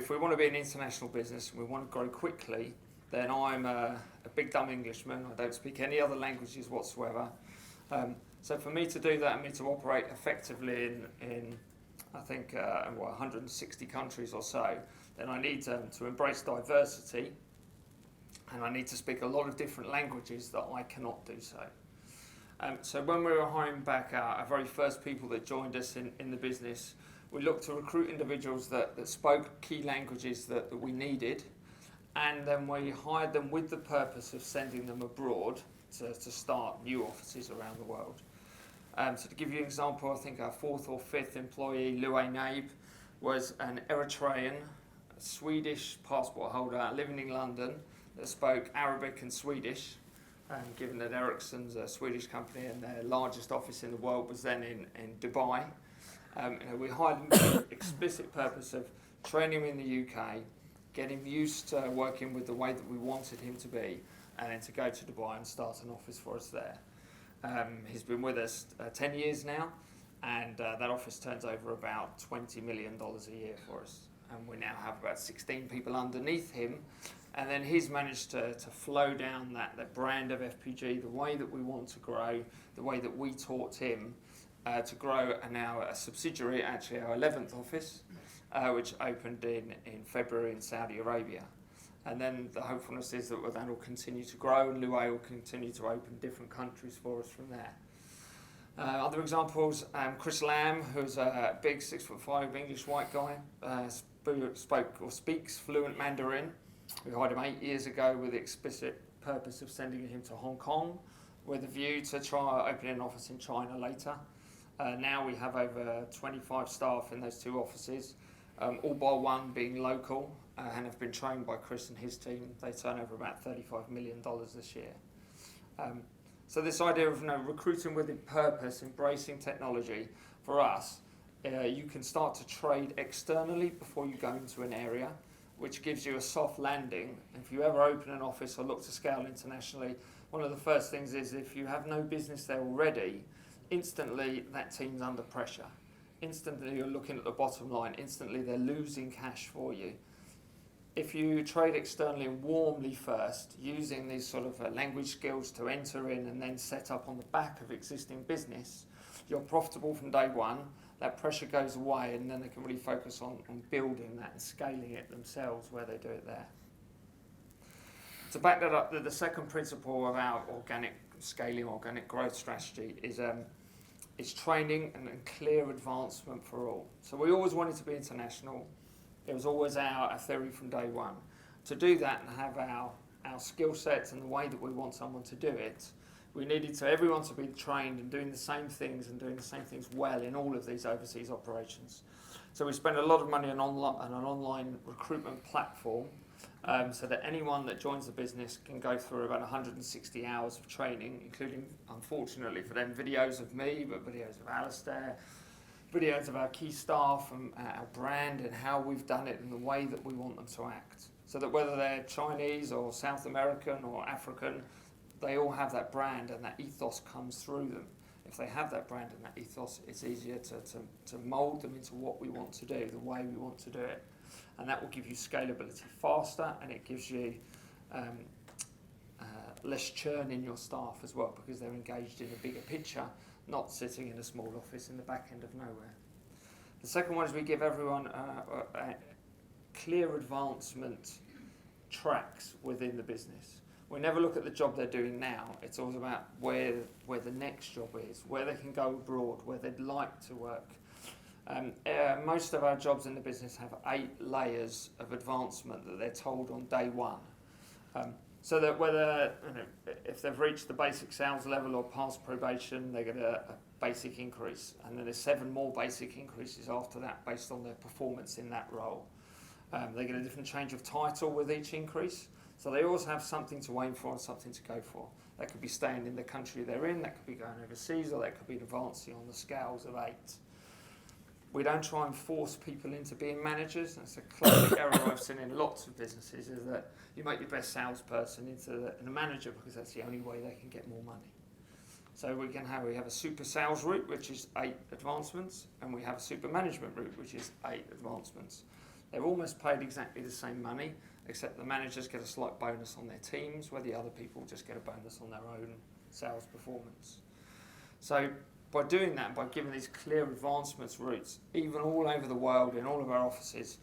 if we want to be an international business and we want to grow quickly, then I'm a big dumb Englishman. I don't speak any other languages whatsoever. So for me to do that and me to operate effectively in I think, 160 countries or so, then I need to embrace diversity, and I need to speak a lot of different languages that I cannot do so. So when we were hiring back our very first people that joined us in the business, we looked to recruit individuals that spoke key languages that we needed, and then we hired them with the purpose of sending them abroad to start new offices around the world. So to give you an example, I think our fourth or fifth employee, Louay Naib, was an Eritrean, Swedish passport holder living in London that spoke Arabic and Swedish, given that Ericsson's a Swedish company and their largest office in the world was then in Dubai. We hired him with the explicit purpose of training him in the UK, getting him used to working with the way that we wanted him to be, and then to go to Dubai and start an office for us there. He's been with us 10 years now, and that office turns over about $20 million a year for us. And we now have about 16 people underneath him, and then he's managed to flow down that brand of FPG, the way that we want to grow, the way that we taught him to grow, and now a subsidiary, actually our 11th office, which opened in February in Saudi Arabia. And then the hopefulness is that will continue to grow, and Louay will continue to open different countries for us from there. Other examples, Chris Lamb, who's a big 6'5" English white guy, speaks fluent Mandarin. We hired him 8 years ago with the explicit purpose of sending him to Hong Kong with a view to try opening an office in China later. Now we have over 25 staff in those two offices, all bar one being local, and have been trained by Chris and his team. They turn over about $35 million this year. So this idea of recruiting with a purpose, embracing technology, for us, you can start to trade externally before you go into an area, which gives you a soft landing. If you ever open an office or look to scale internationally, one of the first things is if you have no business there already, instantly that team's under pressure. Instantly you're looking at the bottom line. Instantly they're losing cash for you. If you trade externally and warmly first, using these sort of language skills to enter in and then set up on the back of existing business, you're profitable from day one. That pressure goes away, and then they can really focus on building that and scaling it themselves where they do it there. To back that up, the second principle of our organic scaling, organic growth strategy is training and clear advancement for all. So we always wanted to be international. It was always our theory from day one. To do that and have our skill sets and the way that we want someone to do it, we needed everyone to be trained and doing the same things and doing the same things well in all of these overseas operations. So we spend a lot of money on an online recruitment platform, so that anyone that joins the business can go through about 160 hours of training, including, unfortunately for them, videos of me, but videos of Alistair, videos of our key staff and our brand and how we've done it and the way that we want them to act. So that whether they're Chinese or South American or African, they all have that brand and that ethos comes through them. If they have that brand and that ethos, it's easier to mould them into what we want to do, the way we want to do it. And that will give you scalability faster, and it gives you less churn in your staff as well, because they're engaged in a bigger picture, not sitting in a small office in the back end of nowhere. The second one is we give everyone a clear advancement tracks within the business. We never look at the job they're doing now. It's always about where the next job is, where they can go abroad, where they'd like to work. Most of our jobs in the business have 8 layers of advancement that they're told on day one. So that whether, if they've reached the basic sales level or passed probation, they get a basic increase. And then there's 7 more basic increases after that based on their performance in that role. They get a different change of title with each increase. So they always have something to aim for and something to go for. That could be staying in the country they're in, that could be going overseas, or that could be advancing on the scales of 8. We don't try and force people into being managers. That's a classic error I've seen in lots of businesses, is that you make your best salesperson into a manager because that's the only way they can get more money. So we have a super sales route, which is 8 advancements, and we have a super management route, which is 8 advancements. They're almost paid exactly the same money, except the managers get a slight bonus on their teams, where the other people just get a bonus on their own sales performance. So by doing that, by giving these clear advancements routes, even all over the world, in all of our offices,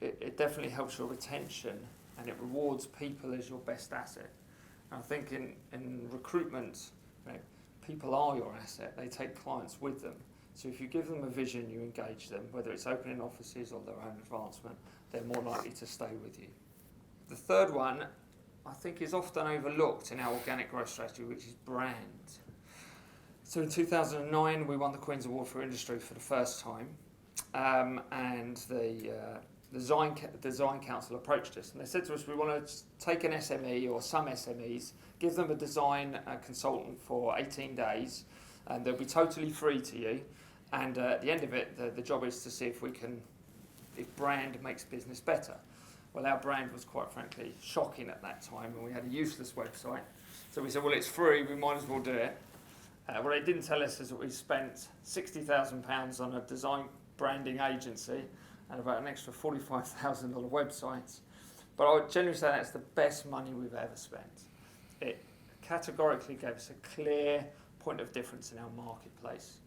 it definitely helps your retention, and it rewards people as your best asset. And I think in recruitment, people are your asset. They take clients with them. So if you give them a vision, you engage them, whether it's opening offices or their own advancement, they're more likely to stay with you. The third one, I think, is often overlooked in our organic growth strategy, which is brand. So in 2009, we won the Queen's Award for Industry for the first time, and the Design Council approached us, and they said to us, we want to take an SME or some SMEs, give them a design consultant for 18 days, and they'll be totally free to you, and at the end of it, the job is to see if brand makes business better. Well, our brand was, quite frankly, shocking at that time, and we had a useless website. So we said, well, it's free, we might as well do it. What they didn't tell us is that we spent £60,000 on a design branding agency and about an extra $45,000 on websites. But I would generally say that's the best money we've ever spent. It categorically gave us a clear point of difference in our marketplace.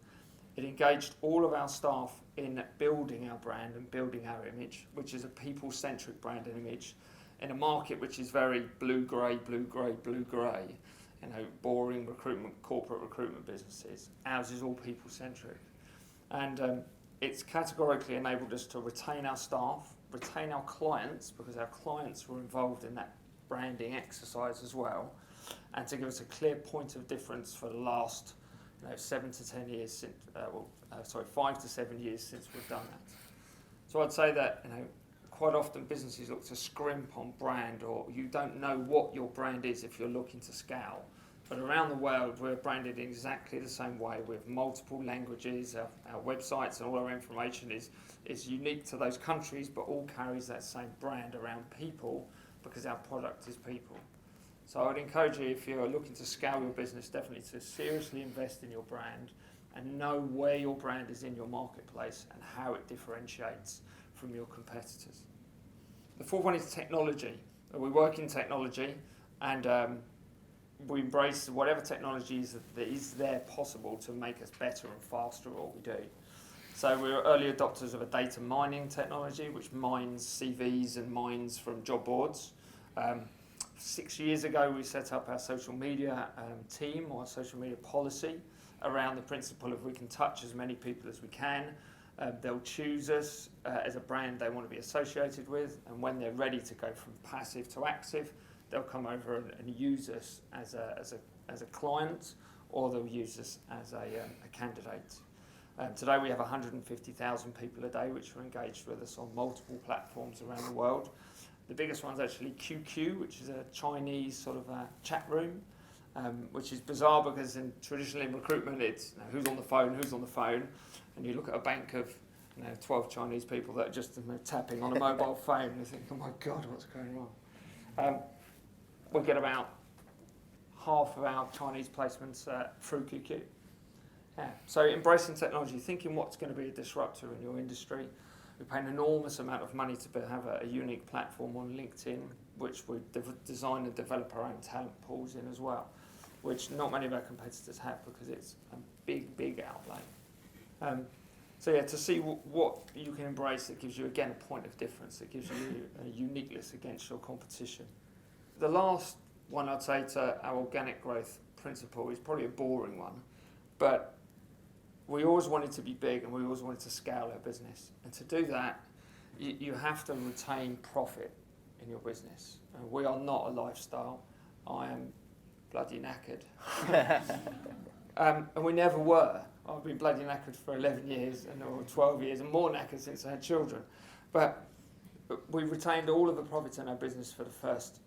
It engaged all of our staff in building our brand and building our image, which is a people-centric brand and image, in a market which is very blue-grey, blue-grey, blue-grey, boring corporate recruitment businesses. Ours is all people-centric. And it's categorically enabled us to retain our staff, retain our clients, because our clients were involved in that branding exercise as well, and to give us a clear point of difference for the last 5 to 7 years since we've done that. So I'd say that quite often businesses look to scrimp on brand, or you don't know what your brand is if you're looking to scale. But around the world, we're branded in exactly the same way. We have multiple languages. Our websites and all our information is unique to those countries, but all carries that same brand around people, because our product is people. So I would encourage you, if you're looking to scale your business, definitely to seriously invest in your brand and know where your brand is in your marketplace and how it differentiates from your competitors. The fourth one is technology. We work in technology, and we embrace whatever technology that is there possible to make us better and faster at what we do. So we were early adopters of a data mining technology, which mines CVs and mines from job boards. 6 years ago, we set up our social media team, or social media policy, around the principle of we can touch as many people as we can. They'll choose us as a brand they want to be associated with, and when they're ready to go from passive to active, they'll come over and use us as a client, or they'll use us as a candidate. Today we have 150,000 people a day which are engaged with us on multiple platforms around the world. The biggest one's actually QQ, which is a Chinese sort of chat room, which is bizarre because traditionally in recruitment it's who's on the phone, and you look at a bank of 12 Chinese people that are just tapping on a mobile phone, and you think, oh my God, what's going on? We get about half of our Chinese placements through QQ. Yeah. So embracing technology, thinking what's going to be a disruptor in your industry. We pay an enormous amount of money to have a unique platform on LinkedIn, which we design and develop our own talent pools in as well, which not many of our competitors have because it's a big, big outlay. To see what you can embrace, it gives you, again, a point of difference. It gives you a uniqueness against your competition. The last one I'd say to our organic growth principle is probably a boring one, but we always wanted to be big and we always wanted to scale our business. And to do that, you have to retain profit in your business. We are not a lifestyle. I am bloody knackered. And we never were. I've been bloody knackered for 11 years or 12 years and more knackered since I had children. But we retained all of the profits in our business for the first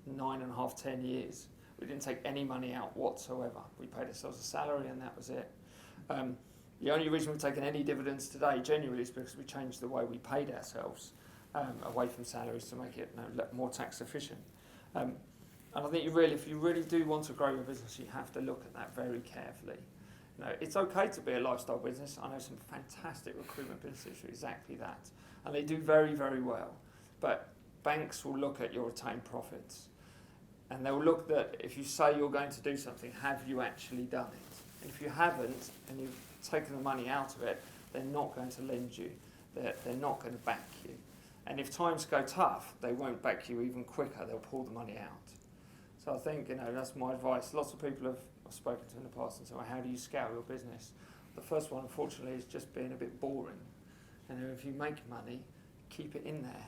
9.5, 10 years. We didn't take any money out whatsoever. We paid ourselves a salary and that was it. The only reason we've taken any dividends today, genuinely, is because we changed the way we paid ourselves away from salaries to make it more tax efficient. And I think if you really do want to grow your business, you have to look at that very carefully. It's okay to be a lifestyle business. I know some fantastic recruitment businesses who are exactly that, and they do very, very well. But banks will look at your retained profits, and they'll look that if you say you're going to do something, have you actually done it? And if you haven't, and you've taken the money out of it, they're not going to lend you. They're not going to back you. And if times go tough, they won't back you even quicker. They'll pull the money out. So I think, that's my advice. Lots of people I've spoken to in the past and say, well, how do you scale your business? The first one, unfortunately, is just being a bit boring. If you make money, keep it in there.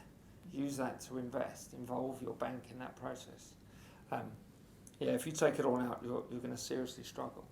Use that to invest. Involve your bank in that process. If you take it all out, you're going to seriously struggle.